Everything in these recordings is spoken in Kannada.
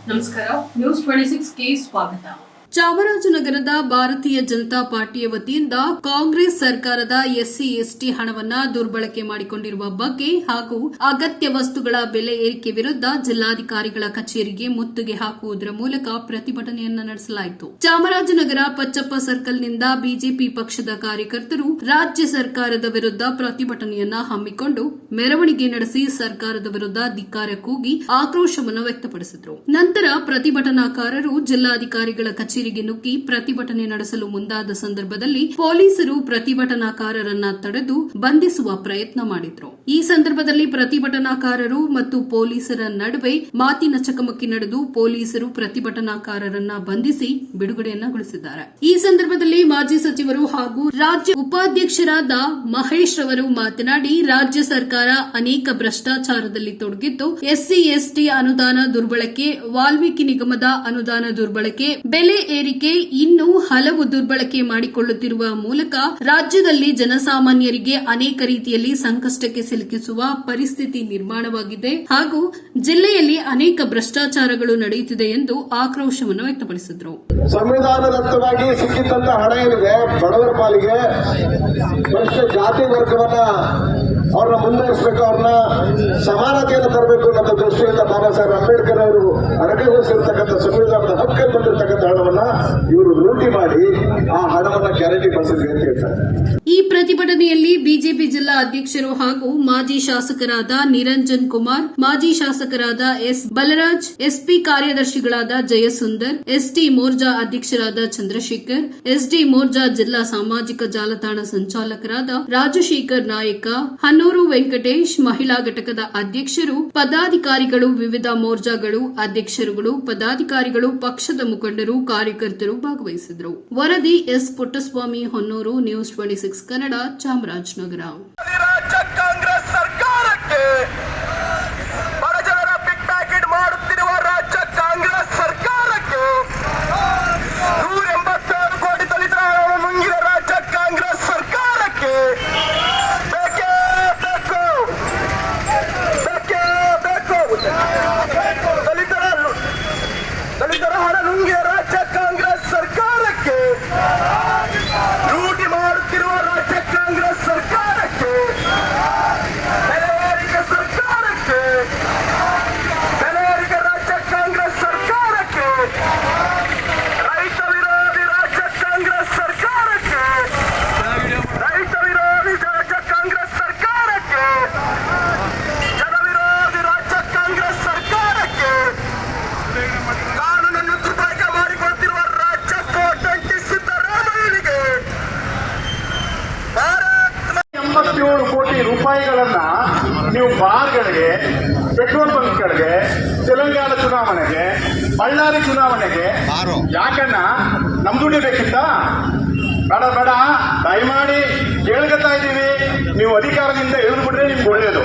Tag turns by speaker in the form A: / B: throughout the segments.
A: ನಮಸ್ಕಾರ, ನ್ಯೂಸ್ 26ಗೆ ಸ್ವಾಗತ.
B: ಚಾಮರಾಜನಗರದ ಭಾರತೀಯ ಜನತಾ ಪಾರ್ಟಿಯ ವತಿಯಿಂದ ಕಾಂಗ್ರೆಸ್ ಸರ್ಕಾರದ ಎಸ್ಸಿ ಎಸ್ಟಿ ಹಣವನ್ನ ದುರ್ಬಳಕೆ ಮಾಡಿಕೊಂಡಿರುವ ಬಗ್ಗೆ ಹಾಗೂ ಅಗತ್ಯ ವಸ್ತುಗಳ ಬೆಲೆ ಏರಿಕೆ ವಿರುದ್ಧ ಜಿಲ್ಲಾಧಿಕಾರಿಗಳ ಕಚೇರಿಗೆ ಮುತ್ತಿಗೆ ಹಾಕುವುದರ ಮೂಲಕ ಪ್ರತಿಭಟನೆಯನ್ನ ನಡೆಸಲಾಯಿತು. ಚಾಮರಾಜನಗರ ಪಚ್ಚಪ್ಪ ಸರ್ಕಲ್ನಿಂದ ಬಿಜೆಪಿ ಪಕ್ಷದ ಕಾರ್ಯಕರ್ತರು ರಾಜ್ಯ ಸರ್ಕಾರದ ವಿರುದ್ಧ ಪ್ರತಿಭಟನೆಯನ್ನ ಹಮ್ಮಿಕೊಂಡು ಮೆರವಣಿಗೆ ನಡೆಸಿ ಸರ್ಕಾರದ ವಿರುದ್ಧ ಧಿಕ್ಕಾರ ಕೂಗಿ ಆಕ್ರೋಶವನ್ನು ವ್ಯಕ್ತಪಡಿಸಿದರು. ನಂತರ ಪ್ರತಿಭಟನಾಕಾರರು ಜಿಲ್ಲಾಧಿಕಾರಿಗಳ ಕಚೇರಿಗೆ ನುಗ್ಗಿ ಪ್ರತಿಭಟನೆ ನಡೆಸಲು ಮುಂದಾದ ಸಂದರ್ಭದಲ್ಲಿ ಪೊಲೀಸರು ಪ್ರತಿಭಟನಾಕಾರರನ್ನ ತಡೆದು ಬಂಧಿಸುವ ಪ್ರಯತ್ನ ಮಾಡಿದ್ರು. ಈ ಸಂದರ್ಭದಲ್ಲಿ ಪ್ರತಿಭಟನಾಕಾರರು ಮತ್ತು ಪೊಲೀಸರ ನಡುವೆ ಮಾತಿನ ಚಕಮಕಿ ನಡೆದು ಪೊಲೀಸರು ಪ್ರತಿಭಟನಾಕಾರರನ್ನ ಬಂಧಿಸಿ ಬಿಡುಗಡೆಯನ್ನಗೊಳಿಸಿದ್ದಾರೆ. ಈ ಸಂದರ್ಭದಲ್ಲಿ ಮಾಜಿ ಸಚಿವರು ಹಾಗೂ ರಾಜ್ಯ ಉಪಾಧ್ಯಕ್ಷರಾದ ಮಹೇಶ್ ರವರು ಮಾತನಾಡಿ, ರಾಜ್ಯ ಸರ್ಕಾರ ಅನೇಕ ಭ್ರಷ್ಟಾಚಾರದಲ್ಲಿ ತೊಡಗಿದ್ದು ಎಸ್ಸಿ ಎಸ್ಟಿ ಅನುದಾನ ದುರ್ಬಳಕೆ, ವಾಲ್ಮೀಕಿ ನಿಗಮದ ಅನುದಾನ ದುರ್ಬಳಕೆ, ಬೆಲೆ ಏರಿಕೆ, ಇನ್ನೂ ಹಲವು ದುರ್ಬಳಕೆ ಮಾಡಿಕೊಳ್ಳುತ್ತಿರುವ ಮೂಲಕ ರಾಜ್ಯದಲ್ಲಿ ಜನಸಾಮಾನ್ಯರಿಗೆ ಅನೇಕ ರೀತಿಯಲ್ಲಿ ಸಂಕಷ್ಟಕ್ಕೆ ಸಿಲುಕಿಸುವ ಪರಿಸ್ಥಿತಿ ನಿರ್ಮಾಣವಾಗಿದೆ ಹಾಗೂ ಜಿಲ್ಲೆಯಲ್ಲಿ ಅನೇಕ ಭ್ರಷ್ಟಾಚಾರಗಳು ನಡೆಯುತ್ತಿದೆ ಎಂದು ಆಕ್ರೋಶವನ್ನು ವ್ಯಕ್ತಪಡಿಸಿದರು.
C: ಸಂವಿಧಾನದತ್ತವಾಗಿ ಸಿಕ್ಕಿದ್ದಂತ ಹಣ ಏನಿದೆ ಬಡವರ ಪಾಲಿಗೆ ಜಾತಿ ವರ್ಗವನ್ನ ಅವ್ರನ್ನ ಮುಂದುವರಿಸಬೇಕು, ಅವ್ರನ್ನ ಸಮಾನತೆಯನ್ನು ತರಬೇಕು ಅನ್ನೋ ದೃಷ್ಟಿಯಿಂದ ಬಾಬಾ ಸಾಹೇಬ್ ಅಂಬೇಡ್ಕರ್ ಅವರು ಅಡಕಗೊಳಿಸಿರ್ತಕ್ಕಂಥ ಸಂವಿಧಾನದ ಹಕ್ಕಲ್ಲಿ ಬಂದಿರತಕ್ಕಂಥ ಹಣವನ್ನ ಇವರು ಲೂಟಿ ಮಾಡಿ ಆ ಹಣವನ್ನ ಗ್ಯಾರಂಟಿ ಬಸ್ಸಿಗೆ ಅಂತ ಹೇಳ್ತಾರೆ.
B: ಈ ಪ್ರತಿಭಟನೆಯಲ್ಲಿ ಬಿಜೆಪಿ ಜಿಲ್ಲಾ ಅಧ್ಯಕ್ಷರು ಹಾಗೂ ಮಾಜಿ ಶಾಸಕರಾದ ನಿರಂಜನ್ ಕುಮಾರ್, ಮಾಜಿ ಶಾಸಕರಾದ ಎಸ್ ಬಲರಾಜ್, ಎಸ್ಪಿ ಕಾರ್ಯದರ್ಶಿಗಳಾದ ಜಯಸುಂದರ್, ಎಸ್ಟಿ ಮೋರ್ಚಾ ಅಧ್ಯಕ್ಷರಾದ ಚಂದ್ರಶೇಖರ್, ಎಸ್ಡಿ ಮೋರ್ಚಾ ಜಿಲ್ಲಾ ಸಾಮಾಜಿಕ ಜಾಲತಾಣ ಸಂಚಾಲಕರಾದ ರಾಜಶೇಖರ್ ನಾಯಕ, ಹನ್ನೂರು ವೆಂಕಟೇಶ್, ಮಹಿಳಾ ಘಟಕದ ಅಧ್ಯಕ್ಷರು, ಪದಾಧಿಕಾರಿಗಳು, ವಿವಿಧ ಮೋರ್ಚಾಗಳು ಅಧ್ಯಕ್ಷರುಗಳು, ಪದಾಧಿಕಾರಿಗಳು, ಪಕ್ಷದ ಮುಖಂಡರು, ಕಾರ್ಯಕರ್ತರು ಭಾಗವಹಿಸಿದರು. ವರದಿ ಎಸ್ ಪುಟ್ಟಸ್ವಾಮಿ, ಹೊನ್ನೂರು, ನ್ಯೂಸ್ 26 ಕನ್ನಡ, ಚಾಮರಾಜನಗರ.
D: ರಾಜ್ಯ ಕಾಂಗ್ರೆಸ್ ಸರ್ಕಾರಕ್ಕೆ ಬಡಜನರ ಪಿಕ್ ಪ್ಯಾಕೆಟ್ ಮಾಡುತ್ತಿರುವ ರಾಜ್ಯ ಕಾಂಗ್ರೆಸ್ ಸರ್ಕಾರಕ್ಕೆ 186 ಕೋಟಿ ದಲಿತರ ನುಂಗಿದ ರಾಜ್ಯ ಕಾಂಗ್ರೆಸ್ ಸರ್ಕಾರಕ್ಕೆ ಬೇಕೇ ಬೇಕು, ಬೇಕೇ ಬೇಕು. ದಲಿತರ ಹಣ ನುಂಗಿದ ರಾಜ್ಯ ಕಾಂಗ್ರೆಸ್ ಸರ್ಕಾರಕ್ಕೆ, ಲೂಟಿ ಮಾಡುತ್ತಿರುವ ರಾಜ್ಯ ಕಾಂಗ್ರೆಸ್ ಸರ್ಕಾರಕ್ಕೆ, ಬೆಲೆ ಏರಿಕೆ ಸರ್ಕಾರಕ್ಕೆ, ಬೆಲೆ ಏರಿಕೆ ರಾಜ್ಯ ಕಾಂಗ್ರೆಸ್ ಸರ್ಕಾರಕ್ಕೆ, ರೈತ ವಿರೋಧಿ ರಾಜ್ಯ ಕಾಂಗ್ರೆಸ್ ಸರ್ಕಾರಕ್ಕೆ, ರೈತ ವಿರೋಧಿ ರಾಜ್ಯ ಕಾಂಗ್ರೆಸ್ ಸರ್ಕಾರಕ್ಕೆ, ಜನ ವಿರೋಧಿ ರಾಜ್ಯ ಕಾಂಗ್ರೆಸ್ ಸರ್ಕಾರಕ್ಕೆ, ಕಾನೂನನ್ನು ದುರ್ಬಳಕೆ ಮಾಡಿಕೊಳ್ಳುತ್ತಿರುವ ರಾಜ್ಯ ಕೋಟಂಟಿ ಸಿದ್ದರಾಮಯ್ಯನಿಗೆ
C: 87 ಕೋಟಿ ರೂಪಾಯಿಗಳನ್ನ ನೀವು ಬಾರ್ಗಳಿಗೆ, ಪೆಟ್ರೋಲ್ ಬಂಕ್ಗಳಿಗೆ, ತೆಲಂಗಾಣ ಚುನಾವಣೆಗೆ, ಬಳ್ಳಾರಿ ಚುನಾವಣೆಗೆ ಯಾಕನ್ನ ನಮ್ ದುಡ್ಡು ಬೇಕಿತ್ತ? ಬೇಡ ಬೇಡ, ದಯಮಾಡಿ ಕೇಳ್ಕೊತಾ ಇದ್ದೀವಿ. ನೀವು ಅಧಿಕಾರದಿಂದ ಇಳಿದು ಬಿಟ್ರೆ ನಿಮ್ಗೆ ಒಳ್ಳೇದು.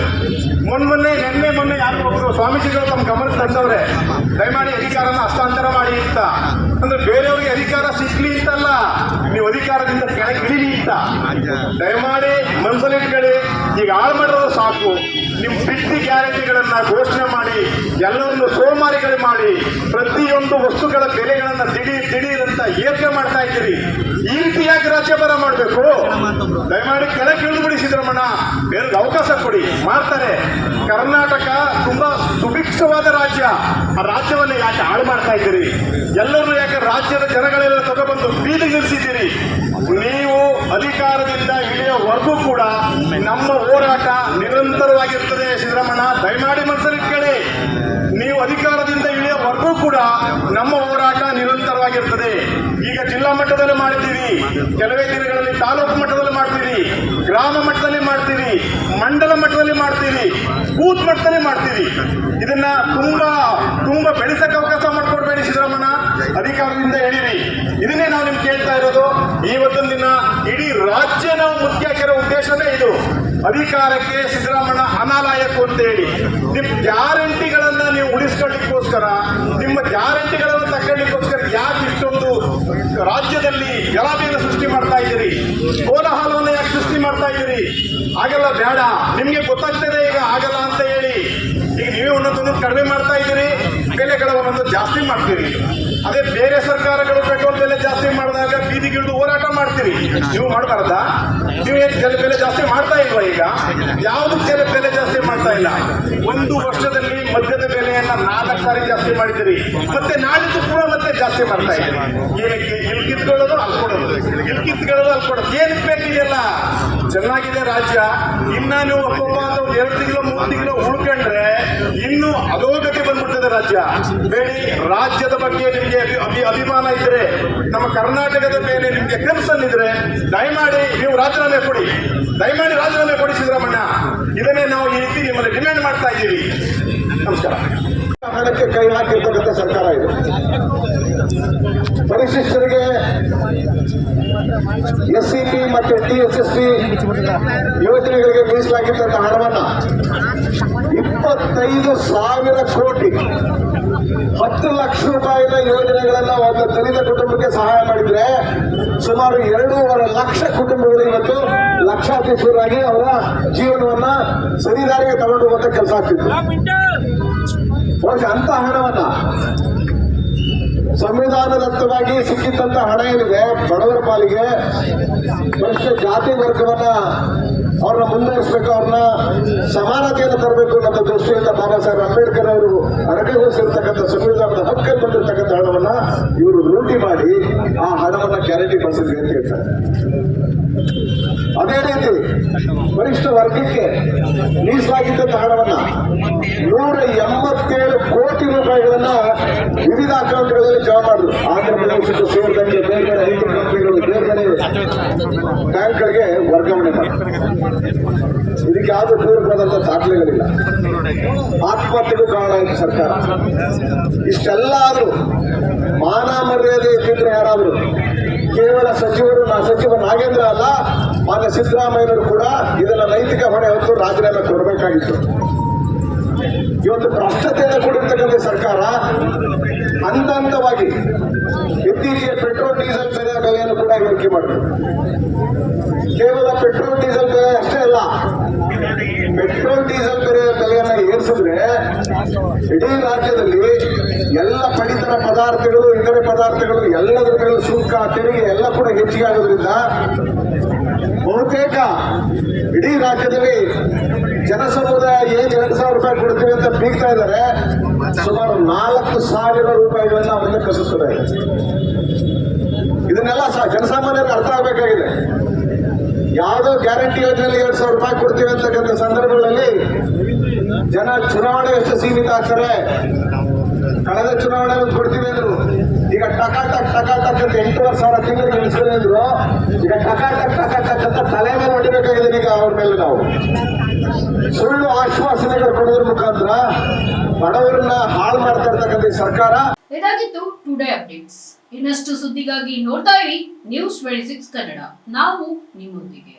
C: ಮೊನ್ನೆ ಯಾರು ಒಬ್ಬರು ಸ್ವಾಮೀಜಿಗಳು ತಮ್ಮ ಗಮನಕ್ಕೆ ತಂದವ್ರೆ, ದಯಮಾಡಿ ಅಧಿಕಾರನ ಹಸ್ತಾಂತರ ಮಾಡಿ ಅಂತ. ಅಂದ್ರೆ ಬೇರೆಯವ್ರಿಗೆ ಅಧಿಕಾರ ಸಿಗ್ಲಿ ಅಂತಲ್ಲ, ನೀವು ಅಧಿಕಾರದಿಂದ ಕೆಳಗೆ ಇಳಿಲಿ ಅಂತ. ದಯಮಾಡಿ ಮನಸ್ಸಲ್ಲಿಟ್ಕೊಳ್ಳಿ. ಈಗ ಹಾಳು ಮಾಡಿರೋದು ಸಾಕು. ನಿಮ್ಮ ಬಿಟ್ಟಿ ಗ್ಯಾರಂಟಿಗಳನ್ನ ಘೋಷಣೆ ಮಾಡಿ ಎಲ್ಲರನ್ನು ಸೋಮಾರಿಗಳು ಮಾಡಿ ಪ್ರತಿಯೊಂದು ವಸ್ತುಗಳ ಬೆಲೆಗಳನ್ನ ದಿಢೀರ್ ಅಂತ ಏರಿಕೆ ಮಾಡ್ತಾ ಇದ್ದೀರಿ. ಈ ರೀತಿಯಾಗಿ ರಾಜ್ಯಭಾರ ಮಾಡಬೇಕು. ದಯಮಾಡಿ ಕೆಳಗೆ ಇಳಿದುಬಿಡಿ ಸಿದ್ದರಾಮಣ್ಣ, ಬೇರೆ ಅವಕಾಶ ಕೊಡಿ, ಮಾಡ್ತಾರೆ. ಕರ್ನಾಟಕ ತುಂಬಾ ಸುಭಿಕ್ಷವಾದ ರಾಜ್ಯ. ಆ ರಾಜ್ಯವನ್ನು ಯಾಕೆ ಹಾಳು ಮಾಡ್ತಾ ಇದ್ದೀರಿ? ಎಲ್ಲರೂ ಯಾಕೆ ರಾಜ್ಯದ ಜನಗಳೆಲ್ಲ ತಗೊಬಂದು ಬೀದಿಗೆ ನಿಲ್ಲಿಸಿದ್ದೀರಿ? ನೀವು ಅಧಿಕಾರದಿಂದ ಇಳಿಯೋವರೆಗೂ ಕೂಡ ನಮ್ಮ ಹೋರಾಟ ನಿರಂತರವಾಗಿರ್ತದೆ ಸಿದ್ದರಾಮಣ್ಣ, ದಯಮಾಡಿ ಮನಸ್ಸಲ್ಲಿಟ್ಕೊಳ್ಳಿ. ನೀವು ಅಧಿಕಾರದಿಂದ ಇಳಿಯೋವರೆಗೂ ಕೂಡ ನಮ್ಮ ಹೋರಾಟ ನಿರಂತರವಾಗಿರ್ತದೆ. ಈಗ ಜಿಲ್ಲಾ ಮಟ್ಟದಲ್ಲಿ ಮಾಡ್ತೀವಿ, ಕೆಲವೇ ದಿನಗಳಲ್ಲಿ ತಾಲೂಕು ಮಟ್ಟದಲ್ಲಿ ಮಾಡ್ತೀವಿ, ಗ್ರಾಮ ಮಟ್ಟದಲ್ಲಿ ಮಾಡ್ತೀವಿ, ಮಂಡಲ ಮಟ್ಟದಲ್ಲಿ ಮಾಡ್ತೀವಿ, ಬೂತ್ ಮಟ್ಟದಲ್ಲಿ ಮಾಡ್ತೀವಿ. ಇದನ್ನ ತುಂಬಾ ಬೆಳೆಸಕ್ಕೆ ಅವಕಾಶ ಮಾಡಿಕೊಡ್ಬೇಡಿ ಸಿದ್ದರಾಮಣ್ಣ, ಅಧಿಕಾರದಿಂದ ಎಳೀರಿ. ಇದನ್ನೇ ನಾವು ನಿಮ್ಗೆ ಕೇಳ್ತಾ ಇರೋದು. ಇವತ್ತೊಂದು ದಿನ ಇಡೀ ರಾಜ್ಯ ನಾವು ಮುಖ್ಯ ಹಾಕಿರೋ ಉದ್ದೇಶನೇ ಇದು. ಅಧಿಕಾರಕ್ಕೆ ಸಿದ್ದರಾಮಣ್ಣ ಅನಾಲಾಯಕು ಅಂತ ಹೇಳಿ ನಿಮ್ಮ ಗ್ಯಾರಂಟಿಗಳನ್ನ ನೀವು ಉಳಿಸ್ಕೊಳ್ಳಿಕ್ಕೋಸ್ಕರ, ನಿಮ್ಮ ಗ್ಯಾರಂಟಿಗಳನ್ನು ತಗೊಳ್ಳಿಕ್ಕೋಸ್ಕರ ಯಾಕೆ ಇಷ್ಟೊಂದು ರಾಜ್ಯದಲ್ಲಿ ಗಲಾಟೆಯನ್ನು ಸೃಷ್ಟಿ ಮಾಡ್ತಾ ಇದ್ದೀರಿ? ಕೋಲಾಹಲವನ್ನು ಯಾಕೆ ಸೃಷ್ಟಿ ಮಾಡ್ತಾ ಇದ್ದೀರಿ? ಆಗಲ್ಲ, ಬೇಡ. ನಿಮ್ಗೆ ಗೊತ್ತಾಗ್ತದೆ ಈಗ ಆಗಲ್ಲ ಅಂತ ಹೇಳಿ. ಈಗ ನೀವೇ ಒಂದೊಂದು ಕಡಿಮೆ ಮಾಡ್ತಾ ಇದ್ದೀರಿ. ಬೆಲೆಗಳನ್ನು ಜಾಸ್ತಿ ಮಾಡ್ತೀರಿ. ಅದೇ ಬೇರೆ ಸರ್ಕಾರಗಳು ಪೆಟ್ರೋಲ್ ಬೆಲೆ ಜಾಸ್ತಿ ಮಾಡಿದಾಗ ಬೀದಿಗಿಳಿದು ಹೋರಾಟ ಮಾಡ್ತೀರಿ. ನೀವು ಮಾಡಬಾರ್ದಾ? ನೀವು ಬೆಲೆ ಜಾಸ್ತಿ ಮಾಡ್ತಾ ಇಲ್ವಾ? ಈಗ ಯಾವ್ದು ಬೆಲೆ ಜಾಸ್ತಿ ಮಾಡ್ತಾ ಇಲ್ಲ. ಒಂದು ವರ್ಷದಲ್ಲಿ ಮದ್ಯದ ಬೆಲೆಯನ್ನ 4 ಸಾರಿ ಜಾಸ್ತಿ ಮಾಡಿದಿರಿ, ಮತ್ತೆ ನಾಳಿದ್ದು ಕೂಡ ಮತ್ತೆ ಜಾಸ್ತಿ ಮಾಡ್ತಾ ಇದ್ದೀರಿ. ಏನಕ್ಕೆ? ಇಲ್ಲಿ ಕಿತ್ಕೊಳ್ಳೋದು ಅಲ್ಲಿ ಕೊಡೋದು, ಇಲ್ಲಿ ಕಿತ್ಕೊಳ್ಳೋದು ಅಲ್ಲಿ ಕೊಡೋದು. ಏನಕ್ಕೆ ಬೇಕಿದೆಯಲ್ಲ? ಚೆನ್ನಾಗಿದೆ ರಾಜ್ಯ. ಇನ್ನ ನೀವು ಒಬ್ಬೊಬ್ಬ ಅಂತ 2 ತಿಂಗಳು 3 ತಿಂಗಳು ಉಳ್ಕೊಂಡ್ರೆ ಇನ್ನು ಅಧೋಗತಿ ಬಂದ್ಬಿಡ್ತದೆ ರಾಜ್ಯ. ಬೇಡಿ, ರಾಜ್ಯದ ಬಗ್ಗೆ ನಿಮ್ಗೆ ಅಭಿಮಾನ ಇದ್ರೆ, ನಮ್ಮ ಕರ್ನಾಟಕದ ಮೇಲೆ ನಿಮ್ಗೆ ಕನ್ಸನ್ ಇದ್ರೆ ದಯಮಾಡಿ ನೀವು ರಾಜೀನಾಮೆ ಕೊಡಿ. ದಯಮಾಡಿ ರಾಜೀನಾಮೆ ಕೊಡಿ ಸಿದ್ದರಾಮಯ್ಯ. ಇದನ್ನೇ ನಾವು ಈ ರೀತಿ ನಿಮ್ಮಲ್ಲಿ ಡಿಮ್ಯಾಂಡ್ ಮಾಡ್ತಾ ಇದ್ದೀವಿ. ನಮಸ್ಕಾರ.
E: ಹಣಕ್ಕೆ ಕೈ ಹಾಕಿರ್ತಕ್ಕಂಥ ಸರ್ಕಾರ ಇದು. ಪರಿಶಿಷ್ಟರಿಗೆ SCP ಮತ್ತು TSSP ಯೋಜನೆಗಳಿಗೆ ಮೀಸಲಾಗಿದ್ದಂಥ ಹಣವನ್ನ 25,000 ಕೋಟಿ 10 ಲಕ್ಷ ರೂಪಾಯಿನ ಯೋಜನೆಗಳನ್ನ ಒಂದು ದಲಿತ ಕುಟುಂಬಕ್ಕೆ ಸಹಾಯ ಮಾಡಿದ್ರೆ ಸುಮಾರು 2.5 ಲಕ್ಷ ಕುಟುಂಬಗಳು ಇವತ್ತು ಲಕ್ಷಾಧೀಶರಾಗಿ ಅವರ ಜೀವನವನ್ನ ಸರಿದಾರಿಗೆ ತಗೊಂಡು ಹೋಗುವಂತ ಕೆಲಸ ಆಗ್ತಿತ್ತು. ಅಂತ ಹಣವನ್ನ ಸಂವಿಧಾನದತ್ತವಾಗಿ ಸಿಕ್ಕಿದ್ದಂತ ಹಣ ಏನಿದೆ ಬಡವರ ಪಾಲಿಗೆ ಪರಿಷ್ಠ ಜಾತಿ ವರ್ಗವನ್ನ ಅವ್ರನ್ನ ಮುಂದುವರಿಸಬೇಕು, ಅವ್ರನ್ನ ಸಮಾನತೆಯನ್ನು ತರಬೇಕು ಅನ್ನೋ ದೃಷ್ಟಿಯಿಂದ ಬಾಬಾ ಸಾಹೇಬ್ ಅಂಬೇಡ್ಕರ್ ಅವರು ಅಡಕಗೊಳಿಸಿರ್ತಕ್ಕಂಥ ಸಂವಿಧಾನದ ಹಕ್ಕನ್ನು ಬಂದಿರತಕ್ಕಂಥ ಹಣವನ್ನ ಇವರು ಲೂಟಿ ಮಾಡಿ ಆ ಹಣವನ್ನ ಗ್ಯಾರಂಟಿ ಬಸ್ಸಿಗೆ ಅಂತ ಹೇಳ್ತಾರೆ. ಅದೇ ರೀತಿ ವರಿಷ್ಠ ವರ್ಗಕ್ಕೆ ಮೀಸಲಾಗಿದ್ದಂಥ ಹಣವನ್ನ 187 ಕೋಟಿ ರೂಪಾಯಿಗಳನ್ನ ವಿವಿಧ ಅಕೌಂಟ್ಗಳಲ್ಲಿ ಜಮಾ ಮಾಡಿದ್ರು. ಆಂಧ್ರ ಪ್ರದೇಶಕ್ಕೆ ಸೇರಿದಂತೆ ಬೇರೆ ಬೇರೆ ಐಟಿ ಕಂಪನಿಗಳು ಬೇರೆ ಬೇರೆ ಬ್ಯಾಂಕ್ಗಳಿಗೆ ವರ್ಗಾವಣೆ ಮಾಡಿದ್ರು. ಇದಕ್ಕೆ ಯಾವುದೇ ಪೂರಕವಾದಂಥ ದಾಖಲೆಗಳಿಲ್ಲ. ಆತ್ಮಹತ್ಯೆಗೂ ಕಾರಣ ಆಯಿತು ಸರ್ಕಾರ. ಇಷ್ಟೆಲ್ಲ ಆದ್ರೂ ಮಾನ ಮರ್ಯಾದೆ ಇದ್ದಿದ್ರೆ ಯಾರಾದ್ರು ಕೇವಲ ಸಚಿವ ನಾಗೇಂದ್ರ ಅಲ್ಲ, ಮಾನ್ಯ ಸಿದ್ದರಾಮಯ್ಯನವರು ಕೂಡ ಇದನ್ನ ನೈತಿಕ ಹೊಣೆ ಹೊತ್ತು ರಾಜೀನಾಮೆ ಕೊಡಬೇಕಾಗಿತ್ತು. ಇವತ್ತು ಭ್ರಷ್ಟತೆಯನ್ನು ಕೊಡಿರ್ತಕ್ಕಂಥ ಸರ್ಕಾರ ಹಂತ ಹಂತವಾಗಿ ಇತ್ತೀಚೆಗೆ ಪೆಟ್ರೋಲ್ ಡೀಸೆಲ್ ಬೆಲೆಯನ್ನು ಕೂಡ ಏರಿಕೆ ಮಾಡಿದ್ರು. ಕೇವಲ ಪೆಟ್ರೋಲ್ ಡೀಸೆಲ್ ಬೆಲೆ ಅಷ್ಟೇ ಅಲ್ಲ, ಪೆಟ್ರೋಲ್ ಡೀಸೆಲ್ ಬೆಲೆಯನ್ನು ಏರಿಸಿದ್ರೆ ಇಡೀ ರಾಜ್ಯದಲ್ಲಿ ಎಲ್ಲ ಪಡಿತರ ಪದಾರ್ಥಗಳು, ಇತರೆ ಪದಾರ್ಥಗಳು ಎಲ್ಲದರ ಮೇಲೆ ಸುಂಕ, ತೆರಿಗೆ ಎಲ್ಲ ಕೂಡ ಹೆಚ್ಚಿಗೆ ಆಗೋದ್ರಿಂದ ಬಹುತೇಕ ಇಡೀ ರಾಜ್ಯದಲ್ಲಿ ಜನಸಮುದಾಯ ಏನ್ 2,000 ರೂಪಾಯಿ ಕೊಡ್ತೀವಿ ಅಂತ ಬೀಗ್ತಾ ಇದ್ದಾರೆ. ಸುಮಾರು 4,000 ರೂಪಾಯಿಗಳನ್ನ ಅವರಿಂದ ಕಸುತ್ತದೆ. ಇದನ್ನೆಲ್ಲ ಜನಸಾಮಾನ್ಯರಿಗೆ ಅರ್ಥ ಆಗಬೇಕಾಗಿದೆ. ಯಾವುದೋ ಗ್ಯಾರಂಟಿ ಯೋಜನೆಯಲ್ಲಿ 2,000 ರೂಪಾಯಿ ಕೊಡ್ತೀವಿ ಅಂತಕ್ಕಂಥ ಸಂದರ್ಭಗಳಲ್ಲಿ ಜನ ಚುನಾವಣೆ ಎಷ್ಟು ಸೀಮಿತ ಆಗ್ತಾರೆ. ಕಳೆದ ಚುನಾವಣೆ ಕೊಡ್ತೀವಿ ಅಂದ್ರು, ಈಗ ಟಕಾಟಕ್ ಅಂತ 8,500 ತಿಂಗಳಿಗೆ ಇಳಿಸ್ಕೊಂಡಿದ್ರು. ಈಗ ಟಕಾಟಕ್ ಅಂತ ತಲೆ ಮೇಲೆ ಹೊಡಿಬೇಕಾಗಿದೆ ಈಗ ಅವ್ರ ಮೇಲೆ. ನಾವು ಸುಳ್ಳು ಆಶ್ವಾಸನೆಗಳು ಕೊಡೋದ್ರ ಮುಖಾಂತರ ಬಡವರನ್ನ ಹಾಳು ಮಾಡ್ತಾ ಇರ್ತಕ್ಕಂಥ ಸರ್ಕಾರ.
A: ಇದಾಗಿತ್ತು ಟುಡೇ ಅಪ್ಡೇಟ್ಸ್. ಇನ್ನಷ್ಟು ಸುದ್ದಿಗಾಗಿ ನೋಡ್ತಾ ಇರಿ News 26 ಕನ್ನಡ. ನಾವು ನಿಮ್ಮೊಂದಿಗೆ.